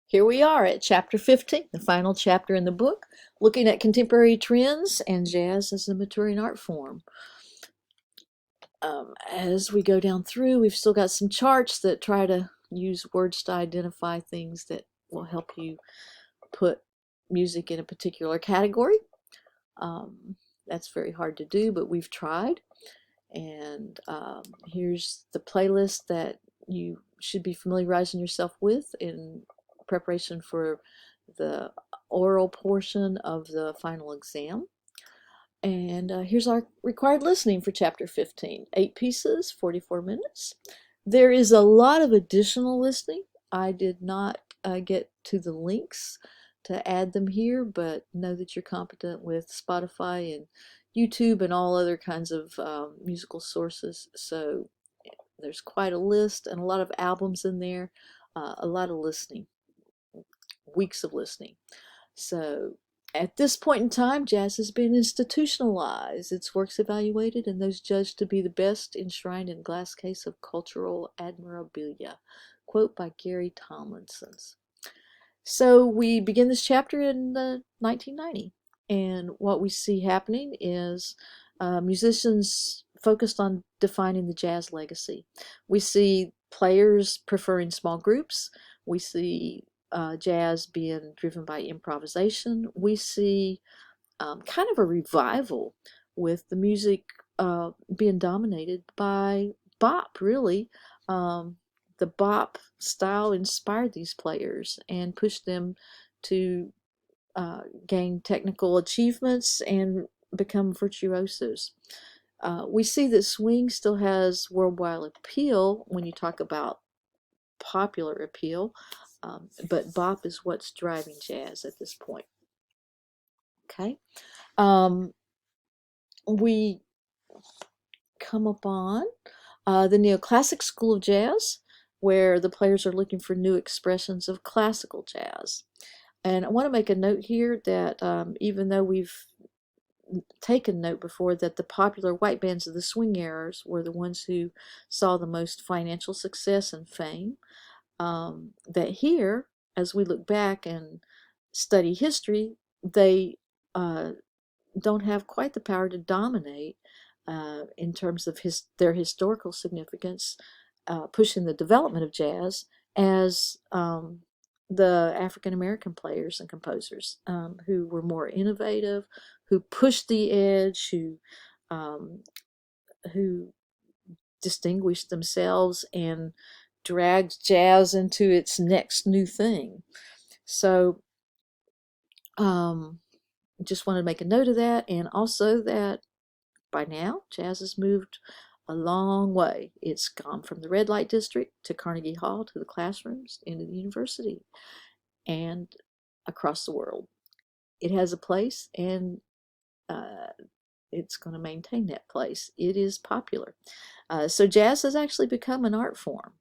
Here we are at chapter 15, the final chapter in the book, looking at contemporary trends and jazz as a maturing art form. As we go down through, we've still got some charts that try to use words to identify things that will help you put music in a particular category. That's very hard to do, but we've tried. And here's the playlist that you should be familiarizing yourself with in preparation for the oral portion of the final exam. And here's our required listening for chapter 15. 8 pieces, 44 minutes. There is a lot of additional listening. I did not get to the links to add them here, but know that you're competent with Spotify and YouTube and all other kinds of musical sources. So there's quite a list and a lot of albums in there, a lot of listening, weeks of listening. So at this point in time, jazz has been institutionalized, its works evaluated, and those judged to be the best enshrined in glass case of cultural admirabilia. Quote by Gary Tomlinson's. So we begin this chapter in 1990, and what we see happening is musicians focused on defining the jazz legacy. We see players preferring small groups. We see jazz being driven by improvisation. We see kind of a revival with the music being dominated by bop, really. The bop style inspired these players and pushed them to gain technical achievements and become virtuosos. We see that swing still has worldwide appeal when you talk about popular appeal, but bop is what's driving jazz at this point. Okay. We come upon the Neoclassic school of jazz, where the players are looking for new expressions of classical jazz. And I want to make a note here that even though we've taken note before that the popular white bands of the swing eras were the ones who saw the most financial success and fame, that here, as we look back and study history, they don't have quite the power to dominate in terms of their historical significance, pushing the development of jazz as the African American players and composers who were more innovative, who pushed the edge, who distinguished themselves and dragged jazz into its next new thing. So just wanted to make a note of that, and also that by now jazz has moved a long way. It's gone from the red light district to Carnegie Hall to the classrooms into the university and across the world. It has a place, and it's going to maintain that place. It is popular. So jazz has actually become an art form.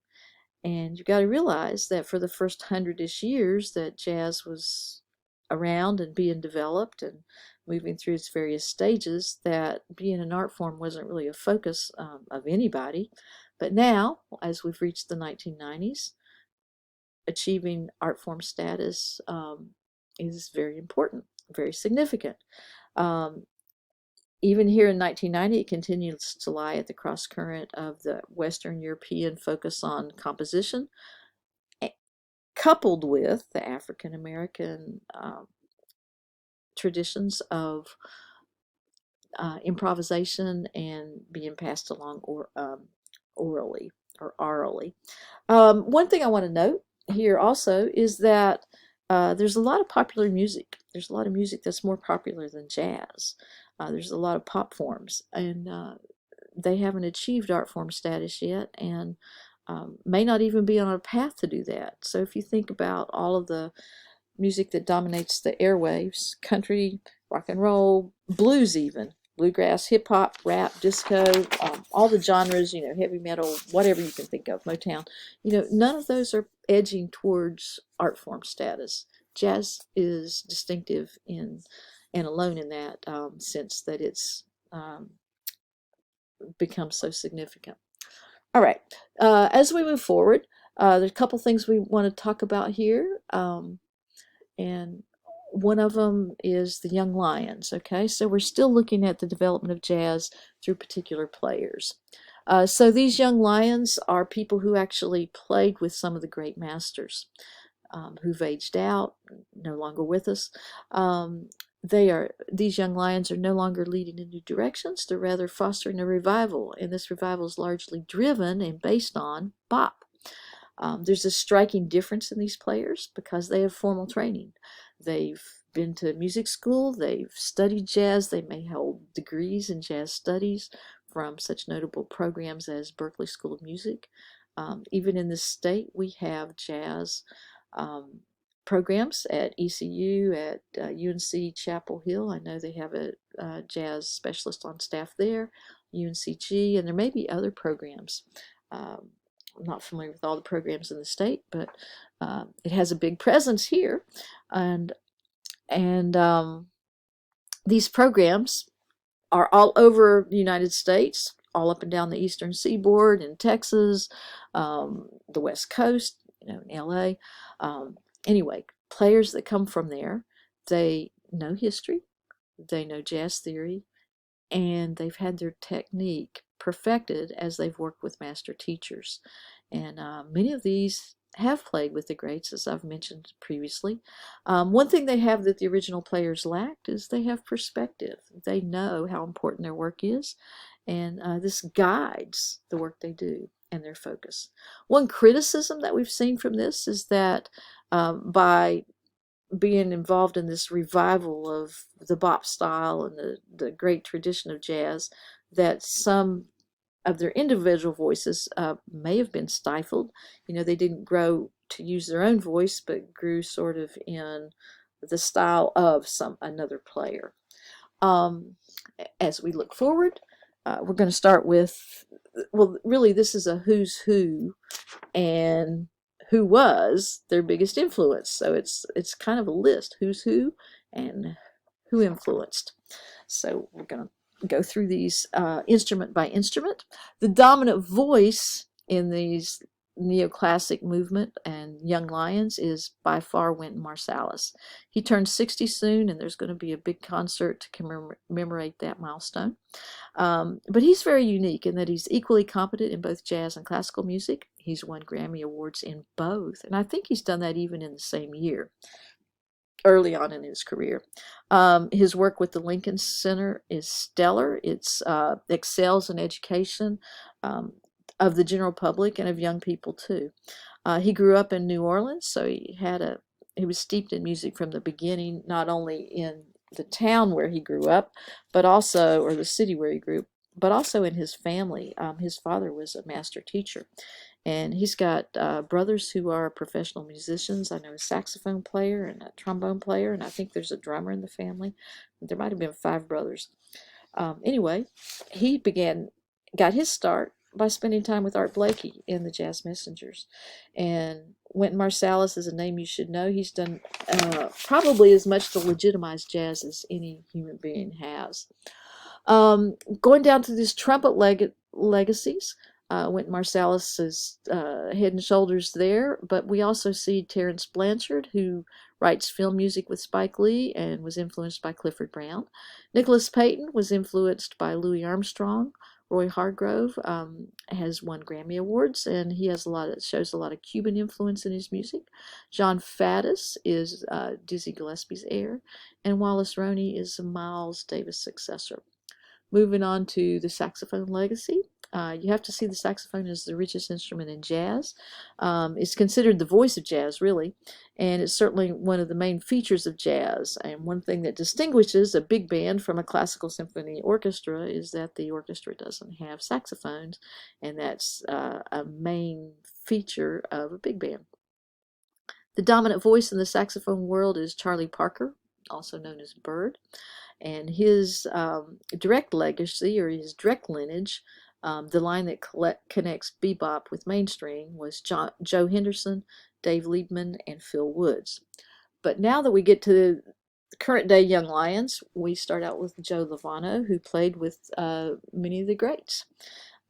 And you've got to realize that for the first 100-ish years that jazz was around and being developed and moving through its various stages, that being an art form wasn't really a focus of anybody. But now, as we've reached the 1990s, achieving art form status is very important, very significant. Even here in 1990, it continues to lie at the cross current of the Western European focus on composition, coupled with the African American traditions of improvisation and being passed along orally or orally. One thing I want to note here also is that there's a lot of popular music. There's a lot of music that's more popular than jazz. There's a lot of pop forms, and they haven't achieved art form status yet, and may not even be on a path to do that. So if you think about all of the music that dominates the airwaves, country, rock and roll, blues even, bluegrass, hip-hop, rap, disco, all the genres, heavy metal, whatever you can think of, Motown, none of those are edging towards art form status. Jazz is distinctive and alone in that sense that it's become so significant. All right, as we move forward, There's a couple things we want to talk about here, and one of them is the Young Lions. Okay, so we're still looking at the development of jazz through particular players. So these Young Lions are people who actually played with some of the great masters, who've aged out, no longer with us. These Young Lions are no longer leading in new directions. They're rather fostering a revival, and this revival is largely driven and based on bop. There's a striking difference in these players because they have formal training. They've been to music school, they've studied jazz, they may hold degrees in jazz studies from such notable programs as Berklee School of Music. Even in this state, we have jazz programs at ECU, at UNC Chapel Hill. I know they have a jazz specialist on staff there, UNCG, and there may be other programs. I'm not familiar with all the programs in the state, but it has a big presence here, and these programs are all over the United States, all up and down the eastern seaboard, in Texas, the West Coast, in LA. Anyway, players that come from there, they know history, they know jazz theory, and they've had their technique perfected as they've worked with master teachers. And many of these have played with the greats, as I've mentioned previously. One thing they have that the original players lacked is they have perspective. They know how important their work is, and this guides the work they do and their focus. One criticism that we've seen from this is that by being involved in this revival of the bop style and the great tradition of jazz, that some of their individual voices may have been stifled. They didn't grow to use their own voice, but grew sort of in the style of another player. As we look forward, we're going to start with, well, really this is a who's who and who was their biggest influence. So it's kind of a list, who's who and who influenced. So we're going to go through these instrument by instrument. The dominant voice in these Neoclassic movement and Young Lions is by far Wynton Marsalis. He turns 60 soon, and there's going to be a big concert to commemorate that milestone. But he's very unique in that he's equally competent in both jazz and classical music. He's won Grammy Awards in both, and I think he's done that even in the same year, early on in his career. His work with the Lincoln Center is stellar. It excels in education of the general public and of young people too. He grew up in New Orleans, so he was steeped in music from the beginning, not only in the town where he grew up, but also, or the city where he grew up, but also in his family. His father was a master teacher, and he's got brothers who are professional musicians. I know a saxophone player and a trombone player, and I think there's a drummer in the family. There might have been 5 brothers. Anyway, he got his start by spending time with Art Blakey in the Jazz Messengers. And Wynton Marsalis is a name you should know. He's done probably as much to legitimize jazz as any human being has. Going down to these trumpet legacies, Wynton Marsalis is head and shoulders there, but we also see Terence Blanchard, who writes film music with Spike Lee and was influenced by Clifford Brown. Nicholas Payton was influenced by Louis Armstrong. Roy Hargrove has won Grammy Awards, and he has shows a lot of Cuban influence in his music. John Faddis is Dizzy Gillespie's heir, and Wallace Roney is Miles Davis' successor. Moving on to the saxophone legacy. You have to see the saxophone as the richest instrument in jazz. It's considered the voice of jazz, really, and it's certainly one of the main features of jazz. And one thing that distinguishes a big band from a classical symphony orchestra is that the orchestra doesn't have saxophones, and that's a main feature of a big band. The dominant voice in the saxophone world is Charlie Parker, also known as Bird, and his direct legacy, or his direct lineage, the line that connects bebop with mainstream, was Joe Henderson, Dave Liebman, and Phil Woods. But now that we get to the current day Young Lions, we start out with Joe Lovano, who played with many of the greats.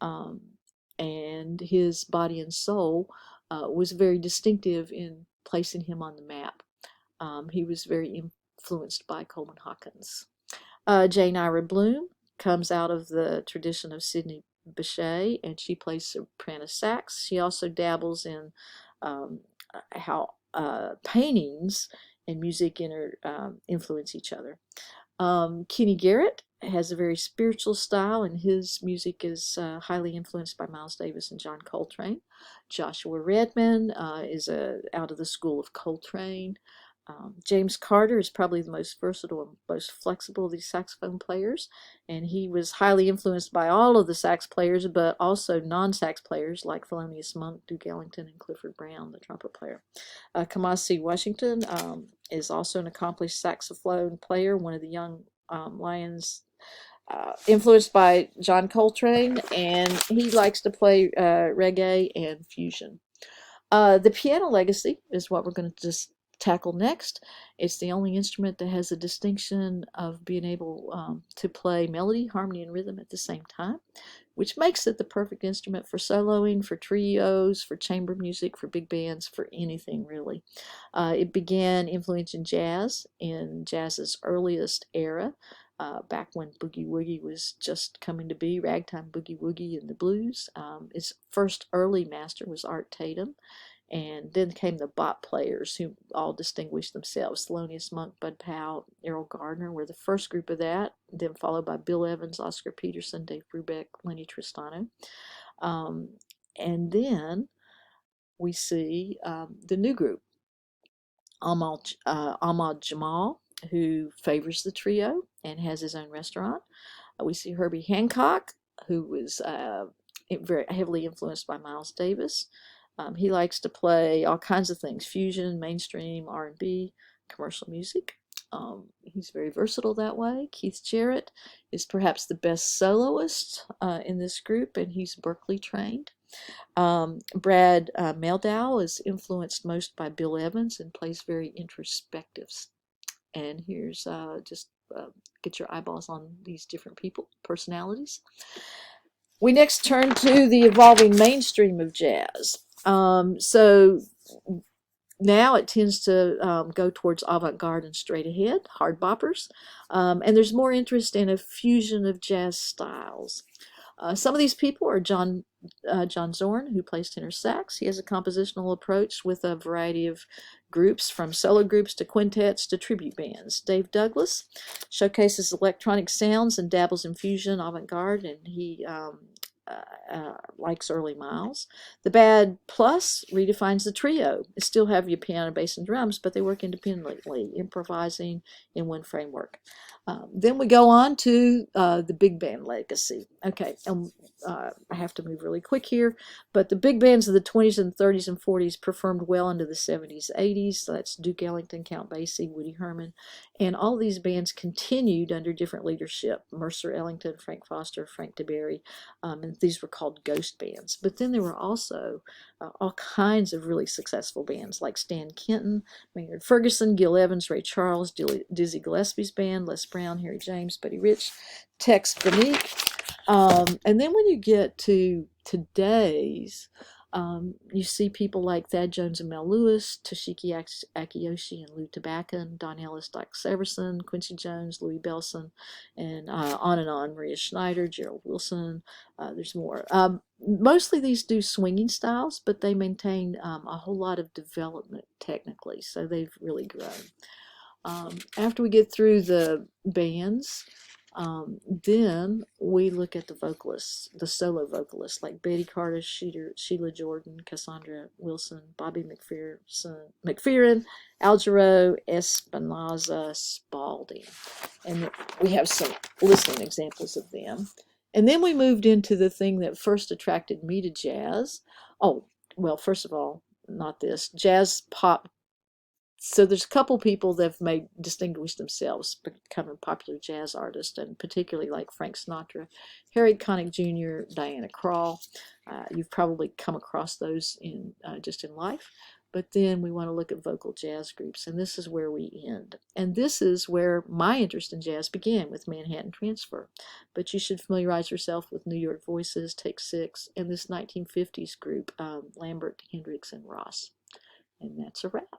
And his body and soul was very distinctive in placing him on the map. He was very influenced by Coleman Hawkins. Jane Ira Bloom comes out of the tradition of Sidney Bechet, and she plays soprano sax. She also dabbles in how paintings and music influence each other. Kenny Garrett has a very spiritual style, and his music is highly influenced by Miles Davis and John Coltrane. Joshua Redman is out of the school of Coltrane. James Carter is probably the most versatile and most flexible of these saxophone players, and he was highly influenced by all of the sax players, but also non-sax players like Thelonious Monk, Duke Ellington, and Clifford Brown, the trumpet player. Kamasi Washington is also an accomplished saxophone player, one of the young lions influenced by John Coltrane, and he likes to play reggae and fusion. The piano legacy is what we're going to just tackle next. It's the only instrument that has the distinction of being able to play melody, harmony, and rhythm at the same time, which makes it the perfect instrument for soloing, for trios, for chamber music, for big bands, for anything really. It began influencing jazz in jazz's earliest era, back when boogie woogie was just coming to be, ragtime boogie woogie and the blues. Its first early master was Art Tatum, and then came the bop players, who all distinguished themselves. Thelonious Monk, Bud Powell, Errol Gardner were the first group of that, then followed by Bill Evans, Oscar Peterson, Dave Brubeck, Lenny Tristano. And then we see the new group, Ahmad Jamal, who favors the trio and has his own restaurant. We see Herbie Hancock, who was very heavily influenced by Miles Davis. He likes to play all kinds of things: fusion, mainstream, R&B, commercial music. He's very versatile that way. Keith Jarrett is perhaps the best soloist in this group, and he's Berklee trained. Brad Mehldau is influenced most by Bill Evans and plays very introspective. And here's just get your eyeballs on these different people, personalities. We next turn to the evolving mainstream of jazz. So now it tends to go towards avant-garde and straight ahead, hard boppers, and there's more interest in a fusion of jazz styles. Some of these people are John Zorn, who plays tenor sax. He has a compositional approach with a variety of groups, from solo groups to quintets to tribute bands. Dave Douglas showcases electronic sounds and dabbles in fusion, avant-garde, and he likes early Miles. The Bad Plus redefines the trio. They still have your piano, bass, and drums, but they work independently, improvising in one framework. Then we go on to the big band legacy. Okay, I have to move really quick here, but the big bands of the 20s and 30s and 40s performed well into the 70s, 80s. So that's Duke Ellington, Count Basie, Woody Herman, and all these bands continued under different leadership: Mercer Ellington, Frank Foster, Frank DeBerry, and these were called ghost bands. But then there were also all kinds of really successful bands like Stan Kenton, Maynard Ferguson, Gil Evans, Ray Charles, Dizzy Gillespie's band, Les Brown, Harry James, Buddy Rich, Tex Benique. And then when you get to today's, you see people like Thad Jones and Mel Lewis, Toshiki Akiyoshi and Lou Tabakan, Don Ellis, Doc Severson, Quincy Jones, Louis Bellson, and on, Maria Schneider, Gerald Wilson. There's more. Mostly these do swinging styles, but they maintain a whole lot of development technically, so they've really grown. After we get through the bands, then we look at the vocalists, the solo vocalists, like Betty Carter, Sheila Jordan, Cassandra Wilson, Bobby McFerrin, Al Jarreau, Espinoza, Spalding. And we have some listening examples of them. And then we moved into the thing that first attracted me to jazz. Oh, well, first of all, not this. Jazz pop. So there's a couple people that have distinguished themselves, becoming popular jazz artists, and particularly like Frank Sinatra, Harry Connick Jr., Diana Krall. You've probably come across those just in life. But then we want to look at vocal jazz groups, and this is where we end. And this is where my interest in jazz began, with Manhattan Transfer. But you should familiarize yourself with New York Voices, Take Six, and this 1950s group, Lambert, Hendricks, and Ross. And that's a wrap.